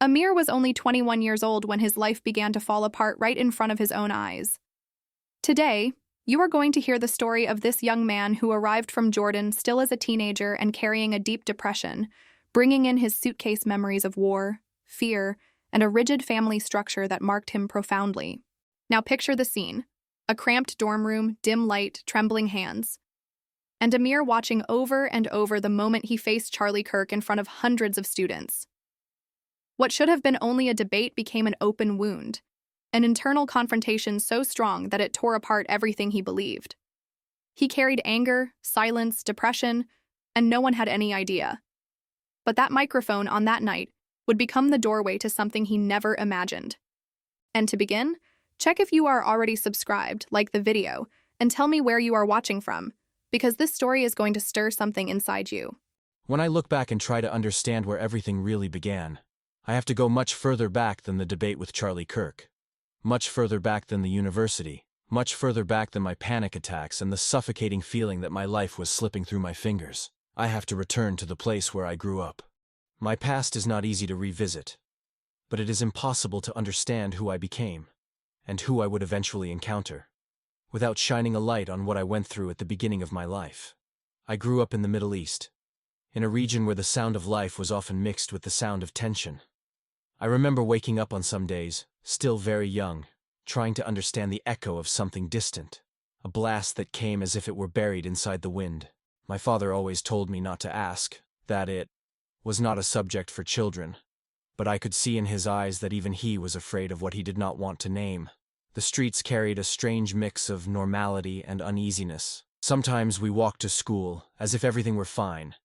Amir was only 21 years old when his life began to fall apart right in front of his own eyes. Today, you are going to hear the story of this young man who arrived from Jordan still as a teenager and carrying a deep depression, bringing in his suitcase memories of war, fear, and a rigid family structure that marked him profoundly. Now picture the scene: a cramped dorm room, dim light, trembling hands, and Amir watching over and over the moment he faced Charlie Kirk in front of hundreds of students. What should have been only a debate became an open wound, an internal confrontation so strong that it tore apart everything he believed. He carried anger, silence, depression, and no one had any idea. But that microphone on that night would become the doorway to something he never imagined. And to begin, check if you are already subscribed, like the video, and tell me where you are watching from, because this story is going to stir something inside you. When I look back and try to understand where everything really began, I have to go much further back than the debate with Charlie Kirk. Much further back than the university. Much further back than my panic attacks and the suffocating feeling that my life was slipping through my fingers. I have to return to the place where I grew up. My past is not easy to revisit, but it is impossible to understand who I became, and who I would eventually encounter, without shining a light on what I went through at the beginning of my life. I grew up in the Middle East, in a region where the sound of life was often mixed with the sound of tension. I remember waking up on some days, still very young, trying to understand the echo of something distant, a blast that came as if it were buried inside the wind. My father always told me not to ask, that it was not a subject for children, but I could see in his eyes that even he was afraid of what he did not want to name. The streets carried a strange mix of normality and uneasiness. Sometimes we walked to school as if everything were fine,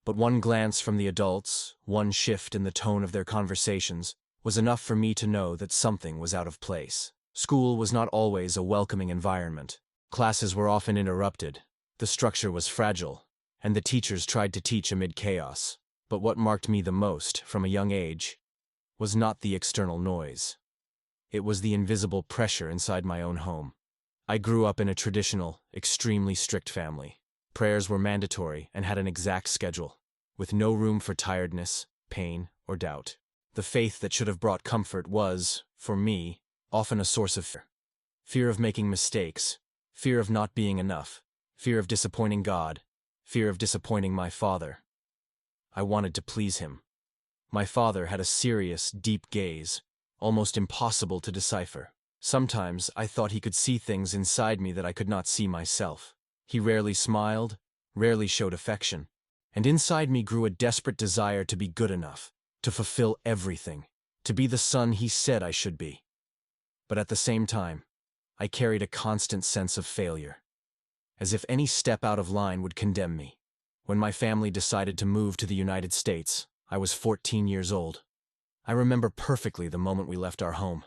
but one glance from the adults, one shift in the tone of their conversations, was enough for me to know that something was out of place. School was not always a welcoming environment. Classes were often interrupted, the structure was fragile, and the teachers tried to teach amid chaos. But what marked me the most, from a young age, was not the external noise. It was the invisible pressure inside my own home. I grew up in a traditional, extremely strict family. Prayers were mandatory and had an exact schedule, with no room for tiredness, pain, or doubt. The faith that should have brought comfort was, for me, often a source of fear. Fear of making mistakes, fear of not being enough, fear of disappointing God, fear of disappointing my father. I wanted to please him. My father had a serious, deep gaze, almost impossible to decipher. Sometimes I thought he could see things inside me that I could not see myself. He rarely smiled, rarely showed affection, and inside me grew a desperate desire to be good enough, to fulfill everything, to be the son he said I should be. But at the same time, I carried a constant sense of failure, as if any step out of line would condemn me. When my family decided to move to the United States, I was 14 years old. I remember perfectly the moment we left our home.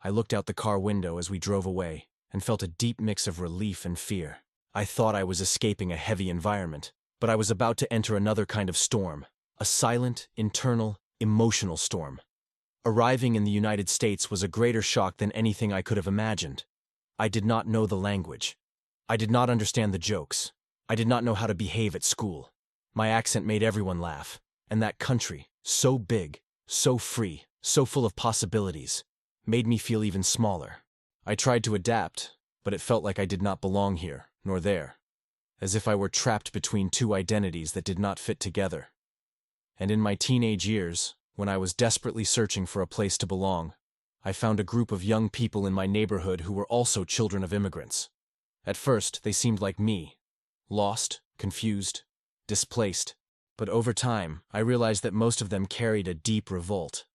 I looked out the car window as we drove away and felt a deep mix of relief and fear. I thought I was escaping a heavy environment, but I was about to enter another kind of storm, a silent, internal, emotional storm. Arriving in the United States was a greater shock than anything I could have imagined. I did not know the language. I did not understand the jokes. I did not know how to behave at school. My accent made everyone laugh, and that country, so big, so free, so full of possibilities, made me feel even smaller. I tried to adapt, but it felt like I did not belong here, nor there, as if I were trapped between two identities that did not fit together. And in my teenage years, when I was desperately searching for a place to belong, I found a group of young people in my neighborhood who were also children of immigrants. At first, they seemed like me, lost, confused, displaced, but over time, I realized that most of them carried a deep revolt,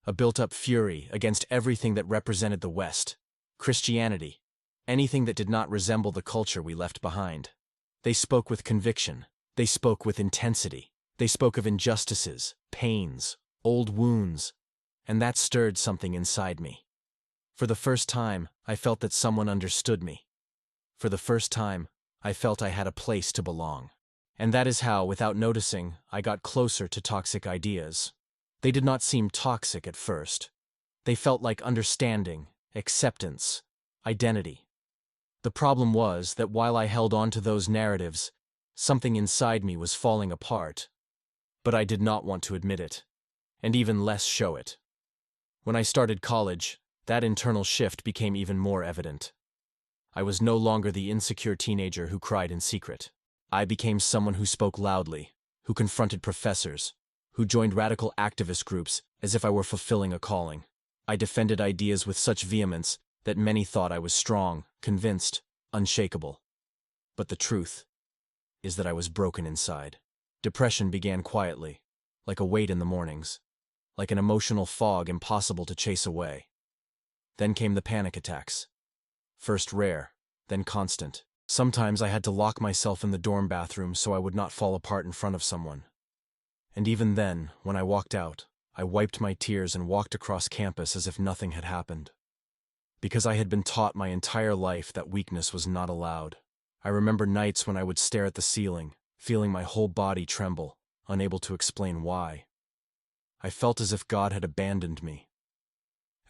a built-up fury against everything that represented the West, Christianity, anything that did not resemble the culture we left behind. They spoke with conviction. They spoke with intensity. They spoke of injustices, pains, old wounds, and that stirred something inside me. For the first time, I felt that someone understood me. For the first time, I felt I had a place to belong. And that is how, without noticing, I got closer to toxic ideas. They did not seem toxic at first. They felt like understanding, acceptance, identity. The problem was that while I held on to those narratives, something inside me was falling apart. But I did not want to admit it. and even less show it. When I started college, that internal shift became even more evident. I was no longer the insecure teenager who cried in secret. I became someone who spoke loudly, who confronted professors, who joined radical activist groups as if I were fulfilling a calling. I defended ideas with such vehemence that many thought I was strong, convinced, unshakable. But the truth is that I was broken inside. Depression began quietly, like a weight in the mornings, like an emotional fog impossible to chase away. Then came the panic attacks. First rare, then constant. Sometimes I had to lock myself in the dorm bathroom so I would not fall apart in front of someone. And even then, when I walked out, I wiped my tears and walked across campus as if nothing had happened. Because I had been taught my entire life that weakness was not allowed. I remember nights when I would stare at the ceiling, feeling my whole body tremble, unable to explain why. I felt as if God had abandoned me,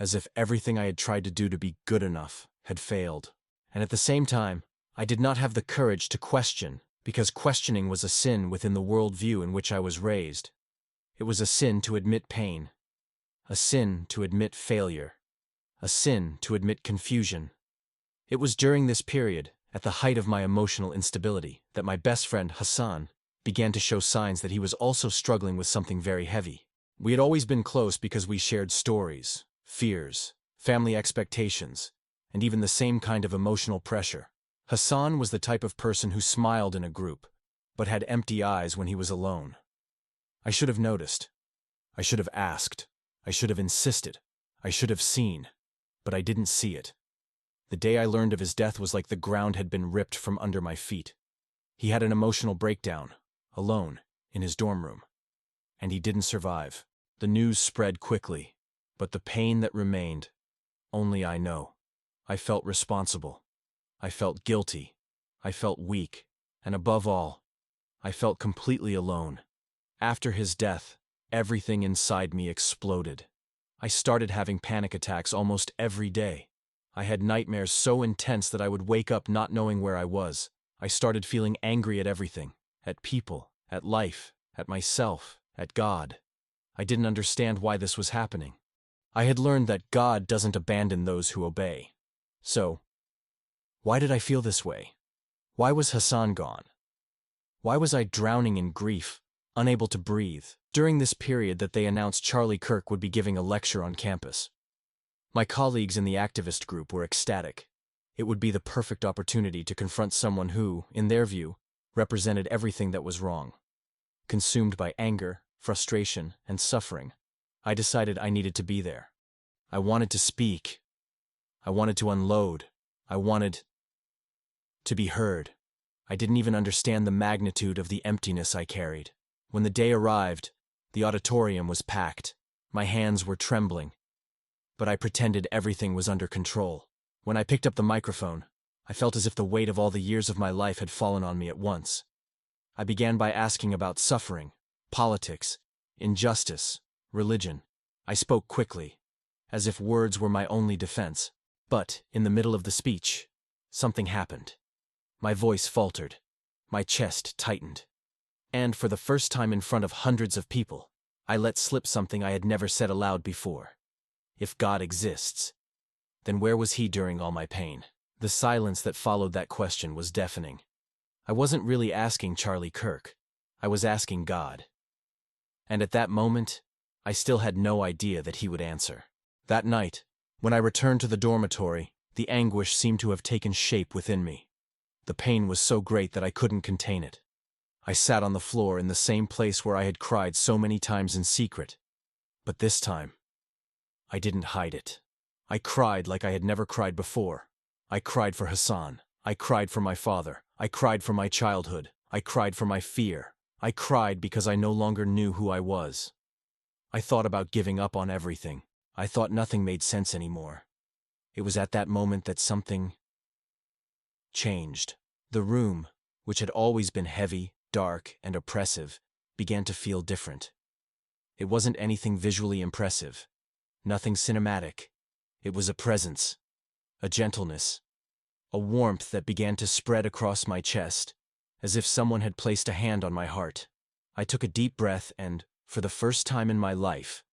as if everything I had tried to do to be good enough had failed. And at the same time, I did not have the courage to question, because questioning was a sin within the worldview in which I was raised. It was a sin to admit pain, a sin to admit failure, a sin to admit confusion. It was during this period, at the height of my emotional instability, that my best friend, Hassan, began to show signs that he was also struggling with something very heavy. We had always been close because we shared stories, fears, family expectations, and even the same kind of emotional pressure. Hassan was the type of person who smiled in a group, but had empty eyes when he was alone. I should have noticed. I should have asked. I should have insisted. I should have seen. But I didn't see it. The day I learned of his death was like the ground had been ripped from under my feet. He had an emotional breakdown, alone, in his dorm room. And he didn't survive. The news spread quickly, but the pain that remained, only I know. I felt responsible. I felt guilty. I felt weak. And above all, I felt completely alone. After his death, everything inside me exploded. I started having panic attacks almost every day. I had nightmares so intense that I would wake up not knowing where I was. I started feeling angry at everything, at people, at life, at myself, at God. I didn't understand why this was happening. I had learned that God doesn't abandon those who obey. So, why did I feel this way? Why was Hassan gone? Why was I drowning in grief, unable to breathe, during this period that they announced Charlie Kirk would be giving a lecture on campus? My colleagues in the activist group were ecstatic. It would be the perfect opportunity to confront someone who, in their view, represented everything that was wrong. Consumed by anger, frustration, and suffering, I decided I needed to be there. I wanted to speak. I wanted to unload. I wanted to be heard. I didn't even understand the magnitude of the emptiness I carried. When the day arrived, the auditorium was packed. My hands were trembling, but I pretended everything was under control. When I picked up the microphone, I felt as if the weight of all the years of my life had fallen on me at once. I began by asking about suffering, politics, injustice, religion. I spoke quickly, as if words were my only defense. But, in the middle of the speech, something happened. My voice faltered. My chest tightened. And for the first time in front of hundreds of people, I let slip something I had never said aloud before. If God exists, then where was he during all my pain? The silence that followed that question was deafening. I wasn't really asking Charlie Kirk. I was asking God. And at that moment, I still had no idea that he would answer. That night, when I returned to the dormitory, the anguish seemed to have taken shape within me. The pain was so great that I couldn't contain it. I sat on the floor in the same place where I had cried so many times in secret. But this time, I didn't hide it. I cried like I had never cried before. I cried for Hassan. I cried for my father. I cried for my childhood. I cried for my fear. I cried because I no longer knew who I was. I thought about giving up on everything. I thought nothing made sense anymore. It was at that moment that something changed. The room, which had always been heavy, dark, and oppressive, began to feel different. It wasn't anything visually impressive, nothing cinematic. It was a presence, a gentleness, a warmth that began to spread across my chest, as if someone had placed a hand on my heart. I took a deep breath and, for the first time in my life,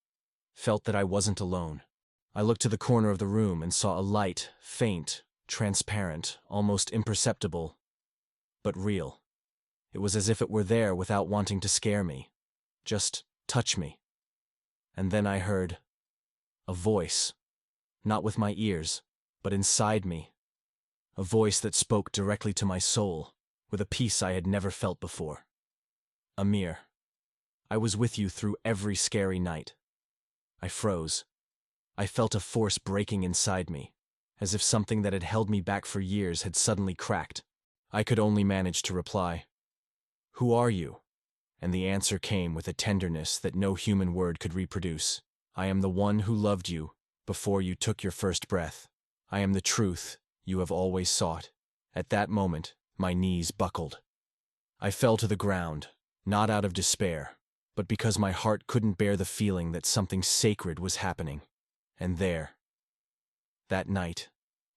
felt that I wasn't alone. I looked to the corner of the room and saw a light, faint, transparent, almost imperceptible, but real. It was as if it were there without wanting to scare me, just touch me. And then I heard a voice, not with my ears, but inside me. A voice that spoke directly to my soul, with a peace I had never felt before. Amir, I was with you through every scary night. I froze. I felt a force breaking inside me, as if something that had held me back for years had suddenly cracked. I could only manage to reply, "Who are you?" And the answer came with a tenderness that no human word could reproduce. "I am the one who loved you before you took your first breath. I am the truth you have always sought." At that moment, my knees buckled. I fell to the ground, not out of despair, but because my heart couldn't bear the feeling that something sacred was happening. And there, that night,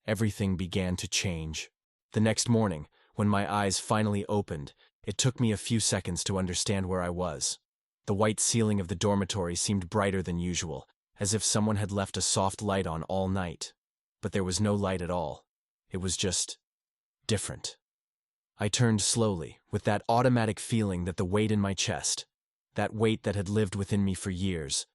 everything began to change. The next morning, when my eyes finally opened, it took me a few seconds to understand where I was. The white ceiling of the dormitory seemed brighter than usual, as if someone had left a soft light on all night. But there was no light at all. It was just different. I turned slowly, with that automatic feeling that the weight in my chest, that weight that had lived within me for years,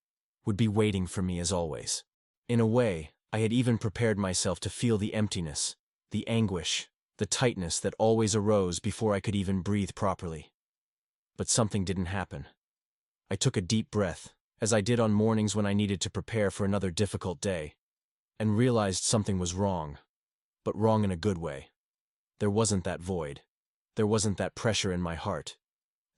would be waiting for me as always. In a way, I had even prepared myself to feel the emptiness, the anguish, the tightness that always arose before I could even breathe properly. But something didn't happen. I took a deep breath, as I did on mornings when I needed to prepare for another difficult day, and realized something was wrong, but wrong in a good way. There wasn't that void. There wasn't that pressure in my heart.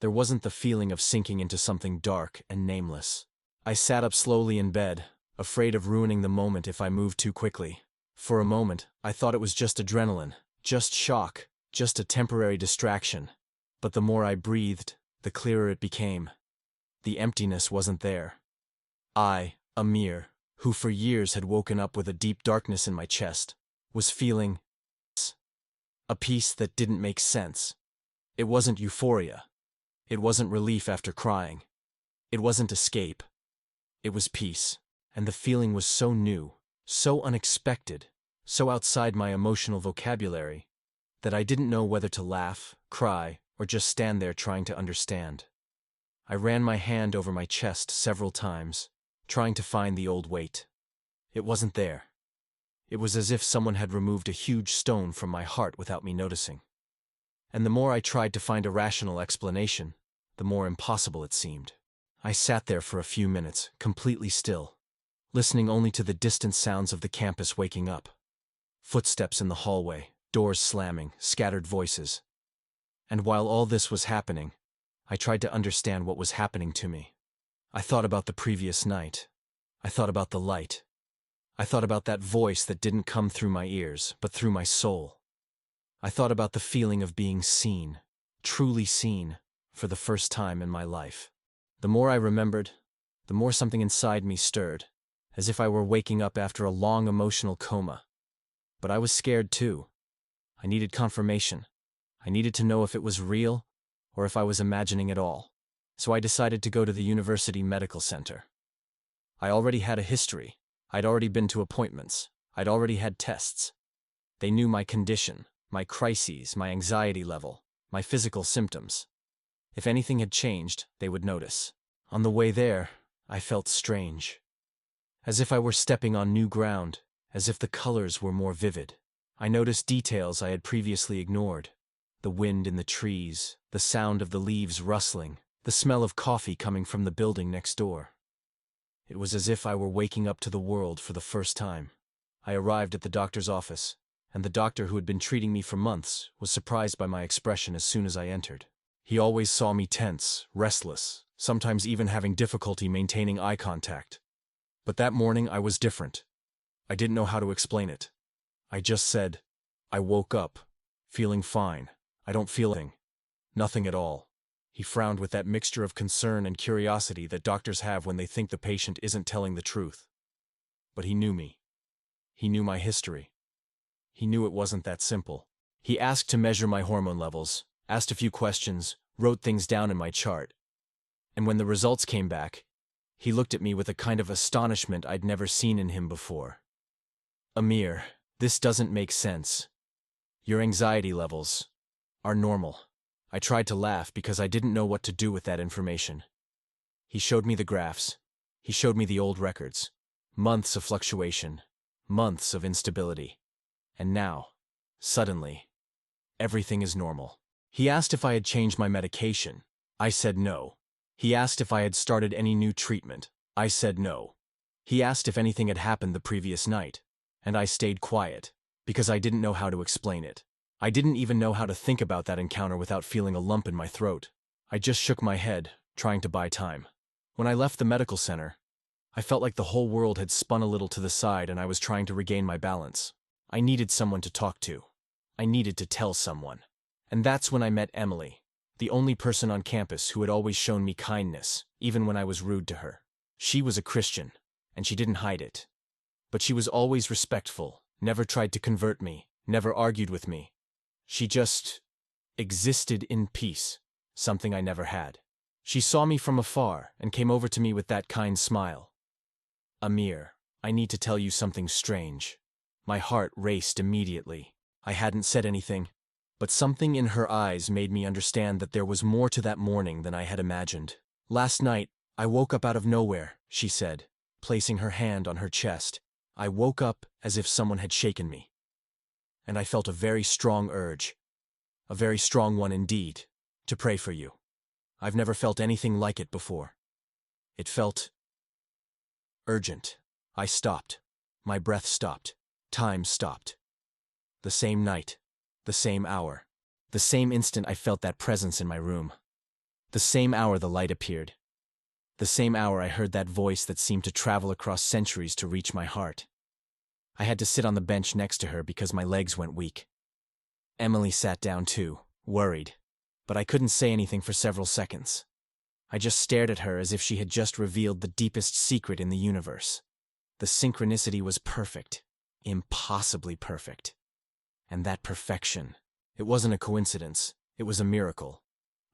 There wasn't the feeling of sinking into something dark and nameless. I sat up slowly in bed, afraid of ruining the moment if I moved too quickly. For a moment, I thought it was just adrenaline, just shock, just a temporary distraction. But the more I breathed, the clearer it became. The emptiness wasn't there. I, Amir, who for years had woken up with a deep darkness in my chest, was feeling a peace that didn't make sense. It wasn't euphoria. It wasn't relief after crying. It wasn't escape. It was peace. And the feeling was so new, so unexpected, so outside my emotional vocabulary, that I didn't know whether to laugh, cry, or just stand there trying to understand. I ran my hand over my chest several times, trying to find the old weight. It wasn't there. It was as if someone had removed a huge stone from my heart without me noticing. And the more I tried to find a rational explanation, the more impossible it seemed. I sat there for a few minutes, completely still, listening only to the distant sounds of the campus waking up. Footsteps in the hallway, doors slamming, scattered voices. And while all this was happening, I tried to understand what was happening to me. I thought about the previous night. I thought about the light. I thought about that voice that didn't come through my ears, but through my soul. I thought about the feeling of being seen, truly seen, for the first time in my life. The more I remembered, the more something inside me stirred, as if I were waking up after a long emotional coma. But I was scared too. I needed confirmation. I needed to know if it was real, or if I was imagining it all. So I decided to go to the university medical center. I already had a history. I'd already been to appointments. I'd already had tests. They knew my condition, my crises, my anxiety level, my physical symptoms. If anything had changed, they would notice. On the way there, I felt strange. As if I were stepping on new ground, as if the colors were more vivid. I noticed details I had previously ignored. The wind in the trees, the sound of the leaves rustling, the smell of coffee coming from the building next door. It was as if I were waking up to the world for the first time. I arrived at the doctor's office, and the doctor who had been treating me for months was surprised by my expression as soon as I entered. He always saw me tense, restless, sometimes even having difficulty maintaining eye contact. But that morning I was different. I didn't know how to explain it. I just said, "I woke up, feeling fine. I don't feel anything. Nothing at all." He frowned with that mixture of concern and curiosity that doctors have when they think the patient isn't telling the truth. But he knew me. He knew my history. He knew it wasn't that simple. He asked to measure my hormone levels, asked a few questions, wrote things down in my chart. And when the results came back, he looked at me with a kind of astonishment I'd never seen in him before. Amir, this doesn't make sense. Your anxiety levels are normal. I tried to laugh because I didn't know what to do with that information. He showed me the graphs. He showed me the old records. Months of fluctuation. Months of instability. And now, suddenly, everything is normal. He asked if I had changed my medication. I said no. He asked if I had started any new treatment. I said no. He asked if anything had happened the previous night. And I stayed quiet, because I didn't know how to explain it. I didn't even know how to think about that encounter without feeling a lump in my throat. I just shook my head, trying to buy time. When I left the medical center, I felt like the whole world had spun a little to the side and I was trying to regain my balance. I needed someone to talk to. I needed to tell someone. And that's when I met Emily, the only person on campus who had always shown me kindness, even when I was rude to her. She was a Christian, and she didn't hide it. But she was always respectful, never tried to convert me, never argued with me. She just existed in peace, something I never had. She saw me from afar and came over to me with that kind smile. Amir, I need to tell you something strange. My heart raced immediately. I hadn't said anything, but something in her eyes made me understand that there was more to that morning than I had imagined. Last night, I woke up out of nowhere, she said, placing her hand on her chest. I woke up as if someone had shaken me. And I felt a very strong urge, a very strong one indeed, to pray for you. I've never felt anything like it before. It felt urgent. I stopped. My breath stopped. Time stopped. The same night, the same hour, the same instant I felt that presence in my room. The same hour the light appeared. The same hour I heard that voice that seemed to travel across centuries to reach my heart. I had to sit on the bench next to her because my legs went weak. Emily sat down too, worried, but I couldn't say anything for several seconds. I just stared at her as if she had just revealed the deepest secret in the universe. The synchronicity was perfect, impossibly perfect. And that perfection, it wasn't a coincidence, it was a miracle.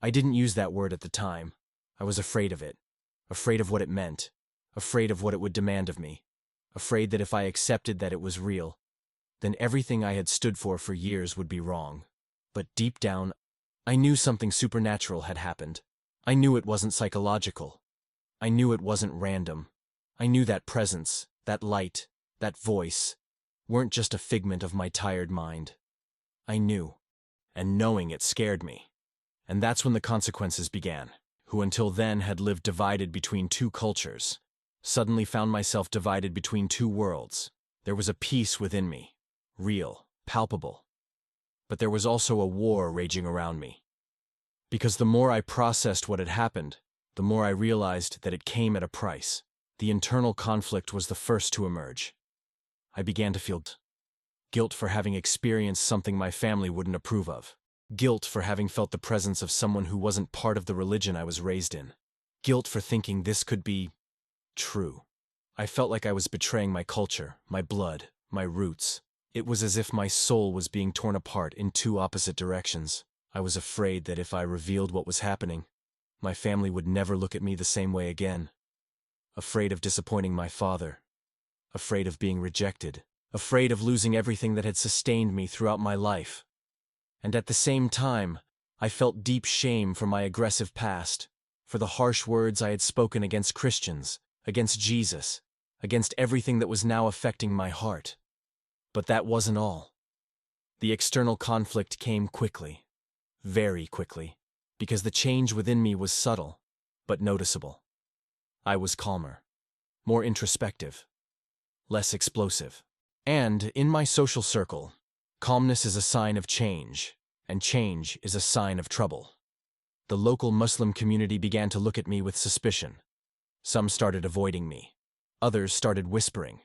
I didn't use that word at the time. I was afraid of it, afraid of what it meant, afraid of what it would demand of me, afraid that if I accepted that it was real, then everything I had stood for years would be wrong. But deep down, I knew something supernatural had happened. I knew it wasn't psychological. I knew it wasn't random. I knew that presence, that light, that voice, weren't just a figment of my tired mind. I knew, and knowing it scared me. And that's when the consequences began. Who until then had lived divided between two cultures, suddenly found myself divided between two worlds. There was a peace within me, real, palpable. But there was also a war raging around me. Because the more I processed what had happened, the more I realized that it came at a price. The internal conflict was the first to emerge. I began to feel guilt for having experienced something my family wouldn't approve of. Guilt for having felt the presence of someone who wasn't part of the religion I was raised in. Guilt for thinking this could be true. I felt like I was betraying my culture, my blood, my roots. It was as if my soul was being torn apart in two opposite directions. I was afraid that if I revealed what was happening, my family would never look at me the same way again. Afraid of disappointing my father. Afraid of being rejected. Afraid of losing everything that had sustained me throughout my life. And at the same time, I felt deep shame for my aggressive past, for the harsh words I had spoken against Christians, against Jesus, against everything that was now affecting my heart. But that wasn't all. The external conflict came quickly, very quickly, because the change within me was subtle, but noticeable. I was calmer, more introspective, less explosive. And in my social circle, calmness is a sign of change, and change is a sign of trouble. The local Muslim community began to look at me with suspicion. Some started avoiding me. Others started whispering.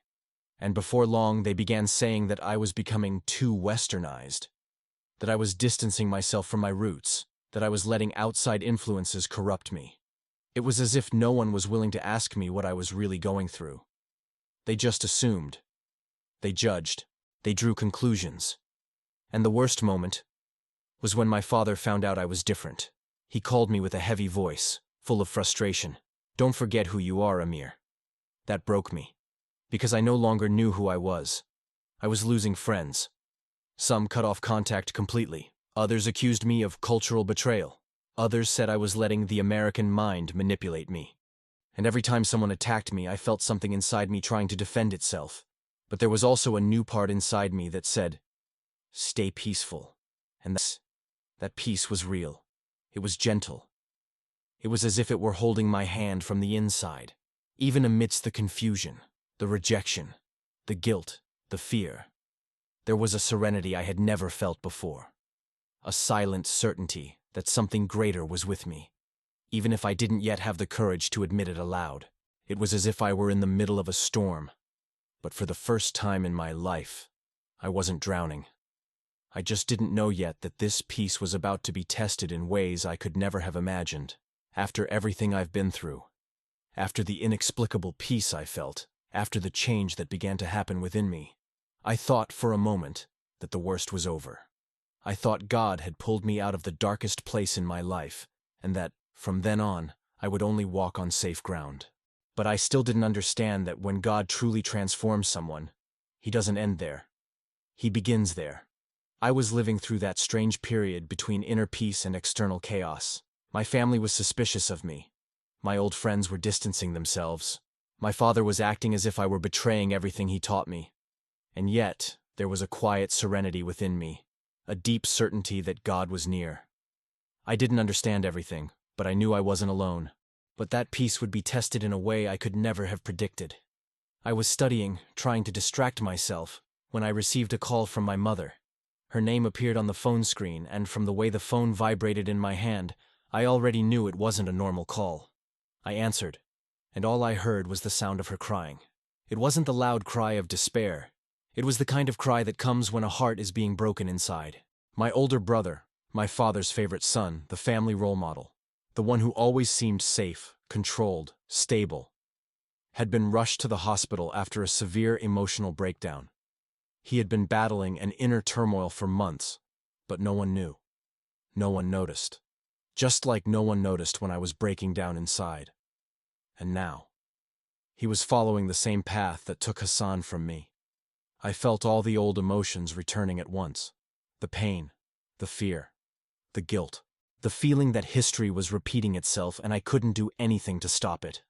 And before long, they began saying that I was becoming too westernized, that I was distancing myself from my roots, that I was letting outside influences corrupt me. It was as if no one was willing to ask me what I was really going through. They just assumed. They judged. They drew conclusions. And the worst moment was when my father found out I was different. He called me with a heavy voice, full of frustration. "Don't forget who you are, Amir." That broke me, because I no longer knew who I was. I was losing friends. Some cut off contact completely. Others accused me of cultural betrayal. Others said I was letting the American mind manipulate me. And every time someone attacked me, I felt something inside me trying to defend itself. But there was also a new part inside me that said, "Stay peaceful." And that peace was real. It was gentle. It was as if it were holding my hand from the inside. Even amidst the confusion, the rejection, the guilt, the fear, there was a serenity I had never felt before. A silent certainty that something greater was with me. Even if I didn't yet have the courage to admit it aloud, it was as if I were in the middle of a storm. But for the first time in my life, I wasn't drowning. I just didn't know yet that this peace was about to be tested in ways I could never have imagined. After everything I've been through, after the inexplicable peace I felt, after the change that began to happen within me, I thought for a moment that the worst was over. I thought God had pulled me out of the darkest place in my life, and that, from then on, I would only walk on safe ground. But I still didn't understand that when God truly transforms someone, He doesn't end there. He begins there. I was living through that strange period between inner peace and external chaos. My family was suspicious of me. My old friends were distancing themselves. My father was acting as if I were betraying everything he taught me. And yet, there was a quiet serenity within me, a deep certainty that God was near. I didn't understand everything, but I knew I wasn't alone. But that peace would be tested in a way I could never have predicted. I was studying, trying to distract myself, when I received a call from my mother. Her name appeared on the phone screen, and from the way the phone vibrated in my hand, I already knew it wasn't a normal call. I answered, and all I heard was the sound of her crying. It wasn't the loud cry of despair. It was the kind of cry that comes when a heart is being broken inside. My older brother, my father's favorite son, the family role model, the one who always seemed safe, controlled, stable, had been rushed to the hospital after a severe emotional breakdown. He had been battling an inner turmoil for months, but no one knew. No one noticed. Just like no one noticed when I was breaking down inside. And now, he was following the same path that took Hassan from me. I felt all the old emotions returning at once. The pain, the fear, the guilt, the feeling that history was repeating itself and I couldn't do anything to stop it.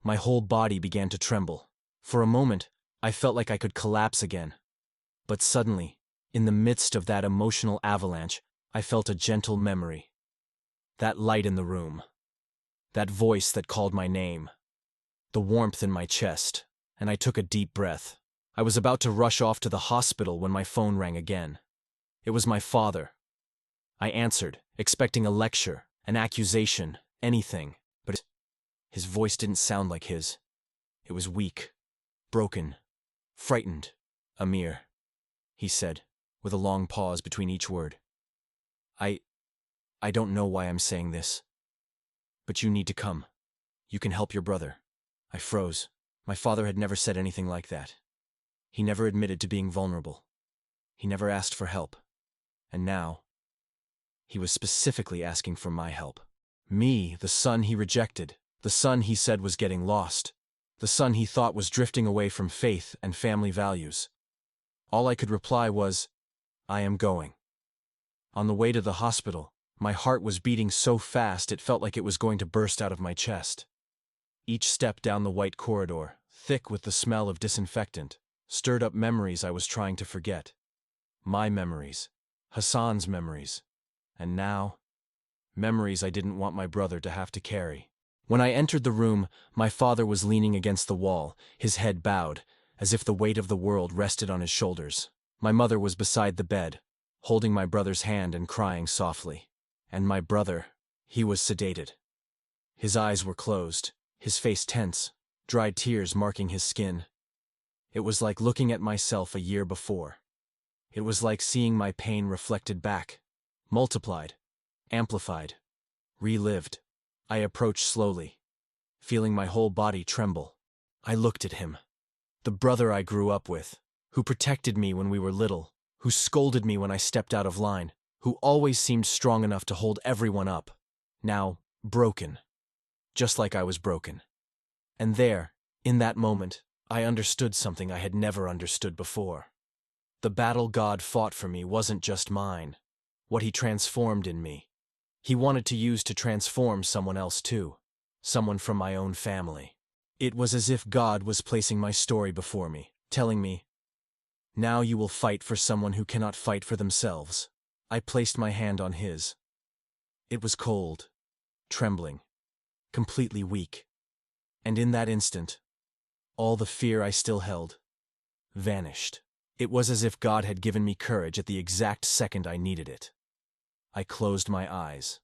My whole body began to tremble. For a moment, I felt like I could collapse again. But suddenly, in the midst of that emotional avalanche, I felt a gentle memory. That light in the room. That voice that called my name. The warmth in my chest, and I took a deep breath. I was about to rush off to the hospital when my phone rang again. It was my father. I answered, expecting a lecture, an accusation, anything, but his voice didn't sound like his. It was weak, broken, frightened. "Amir," he said, with a long pause between each word. I don't know why I'm saying this, but you need to come. You can help your brother." I froze. My father had never said anything like that. He never admitted to being vulnerable. He never asked for help. And now, he was specifically asking for my help. Me, the son he rejected, the son he said was getting lost, the son he thought was drifting away from faith and family values. All I could reply was, "I am going." On the way to the hospital, my heart was beating so fast it felt like it was going to burst out of my chest. Each step down the white corridor, thick with the smell of disinfectant, stirred up memories I was trying to forget. My memories, Hassan's memories, and now, memories I didn't want my brother to have to carry. When I entered the room, my father was leaning against the wall, his head bowed, as if the weight of the world rested on his shoulders. My mother was beside the bed, holding my brother's hand and crying softly. And my brother, he was sedated. His eyes were closed, his face tense, dried tears marking his skin. It was like looking at myself a year before. It was like seeing my pain reflected back, multiplied, amplified, relived. I approached slowly, feeling my whole body tremble. I looked at him. The brother I grew up with, who protected me when we were little, who scolded me when I stepped out of line, who always seemed strong enough to hold everyone up, now broken, just like I was broken. And there, in that moment, I understood something I had never understood before. The battle God fought for me wasn't just mine. What He transformed in me, He wanted to use to transform someone else too, someone from my own family. It was as if God was placing my story before me, telling me, "Now you will fight for someone who cannot fight for themselves." I placed my hand on His. It was cold, trembling, completely weak. And in that instant, all the fear I still held vanished. It was as if God had given me courage at the exact second I needed it. I closed my eyes.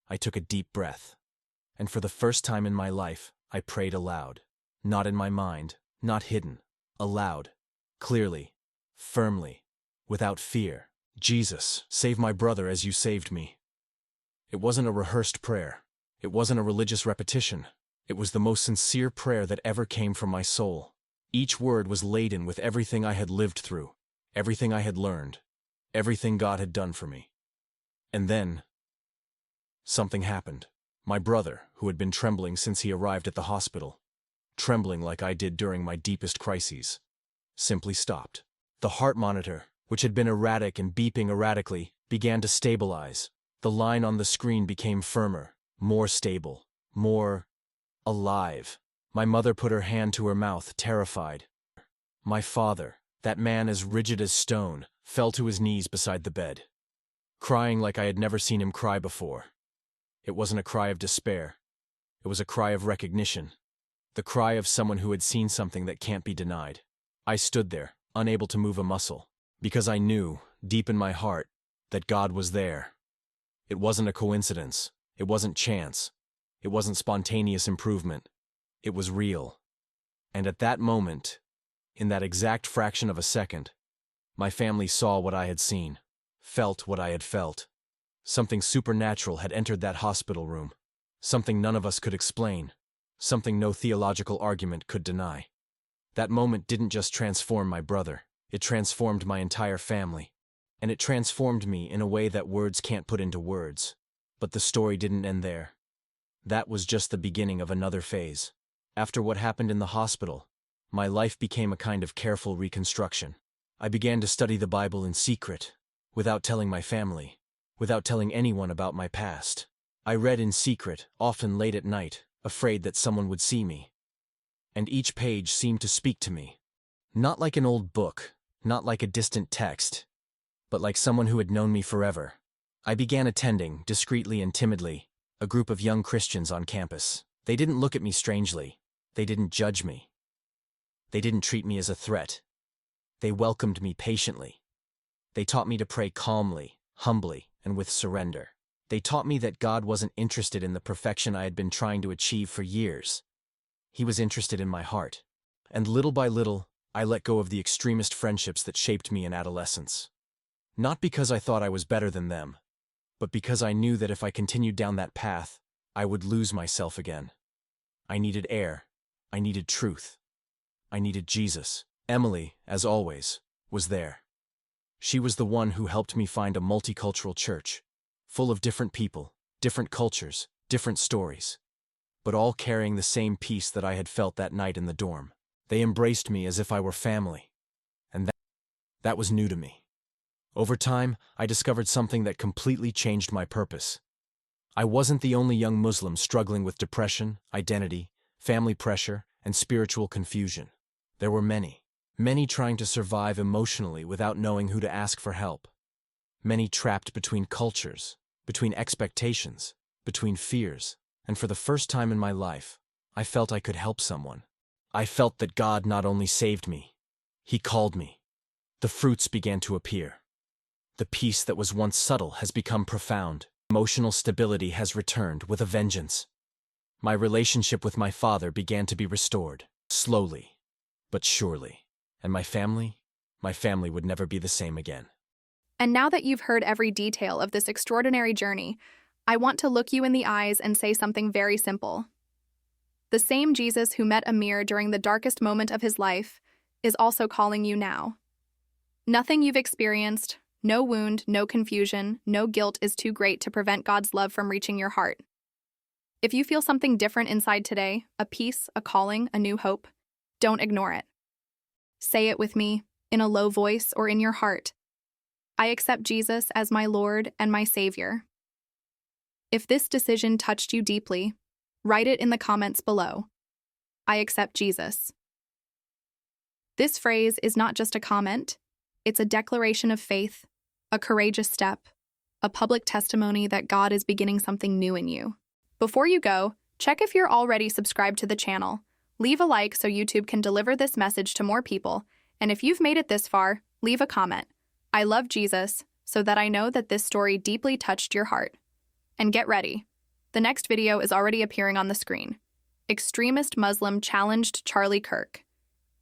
I took a deep breath. And for the first time in my life, I prayed aloud. Not in my mind, not hidden. Aloud. Clearly. Firmly. Without fear. "Jesus, save my brother as you saved me." It wasn't a rehearsed prayer. It wasn't a religious repetition. It was the most sincere prayer that ever came from my soul. Each word was laden with everything I had lived through, everything I had learned, everything God had done for me. And then, something happened. My brother, who had been trembling since he arrived at the hospital, trembling like I did during my deepest crises, simply stopped. The heart monitor, which had been erratic and beeping erratically, began to stabilize. The line on the screen became firmer, more stable, more alive. My mother put her hand to her mouth, terrified. My father, that man as rigid as stone, fell to his knees beside the bed, crying like I had never seen him cry before. It wasn't a cry of despair. It was a cry of recognition. The cry of someone who had seen something that can't be denied. I stood there, unable to move a muscle, because I knew, deep in my heart, that God was there. It wasn't a coincidence. It wasn't chance. It wasn't spontaneous improvement. It was real. And at that moment, in that exact fraction of a second, my family saw what I had seen, felt what I had felt. Something supernatural had entered that hospital room. Something none of us could explain. Something no theological argument could deny. That moment didn't just transform my brother. It transformed my entire family. And it transformed me in a way that words can't put into words. But the story didn't end there. That was just the beginning of another phase. After what happened in the hospital, my life became a kind of careful reconstruction. I began to study the Bible in secret, without telling my family, without telling anyone about my past. I read in secret, often late at night, afraid that someone would see me. And each page seemed to speak to me. Not like an old book, not like a distant text, but like someone who had known me forever. I began attending, discreetly and timidly, a group of young Christians on campus. They didn't look at me strangely. They didn't judge me. They didn't treat me as a threat. They welcomed me patiently. They taught me to pray calmly, humbly, and with surrender. They taught me that God wasn't interested in the perfection I had been trying to achieve for years. He was interested in my heart. And little by little, I let go of the extremist friendships that shaped me in adolescence. Not because I thought I was better than them, but because I knew that if I continued down that path, I would lose myself again. I needed air. I needed truth. I needed Jesus. Emily, as always, was there. She was the one who helped me find a multicultural church, full of different people, different cultures, different stories, but all carrying the same peace that I had felt that night in the dorm. They embraced me as if I were family, and that was new to me. Over time, I discovered something that completely changed my purpose. I wasn't the only young Muslim struggling with depression, identity, family pressure, and spiritual confusion. There were many trying to survive emotionally without knowing who to ask for help. Many trapped between cultures, between expectations, between fears. And for the first time in my life, I felt I could help someone. I felt that God not only saved me, He called me. The fruits began to appear. The peace that was once subtle has become profound. Emotional stability has returned with a vengeance. My relationship with my father began to be restored, slowly, but surely. And my family would never be the same again. And now that you've heard every detail of this extraordinary journey, I want to look you in the eyes and say something very simple. The same Jesus who met Amir during the darkest moment of his life is also calling you now. Nothing you've experienced, no wound, no confusion, no guilt is too great to prevent God's love from reaching your heart. If you feel something different inside today, a peace, a calling, a new hope, don't ignore it. Say it with me, in a low voice or in your heart. I accept Jesus as my Lord and my Savior. If this decision touched you deeply, write it in the comments below. I accept Jesus. This phrase is not just a comment, it's a declaration of faith, a courageous step, a public testimony that God is beginning something new in you. Before you go, check if you're already subscribed to the channel. Leave a like so YouTube can deliver this message to more people, and if you've made it this far, leave a comment. I love Jesus, so that I know that this story deeply touched your heart. And get ready. The next video is already appearing on the screen. Extremist Muslim challenged Charlie Kirk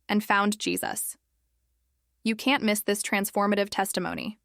and found Jesus. You can't miss this transformative testimony.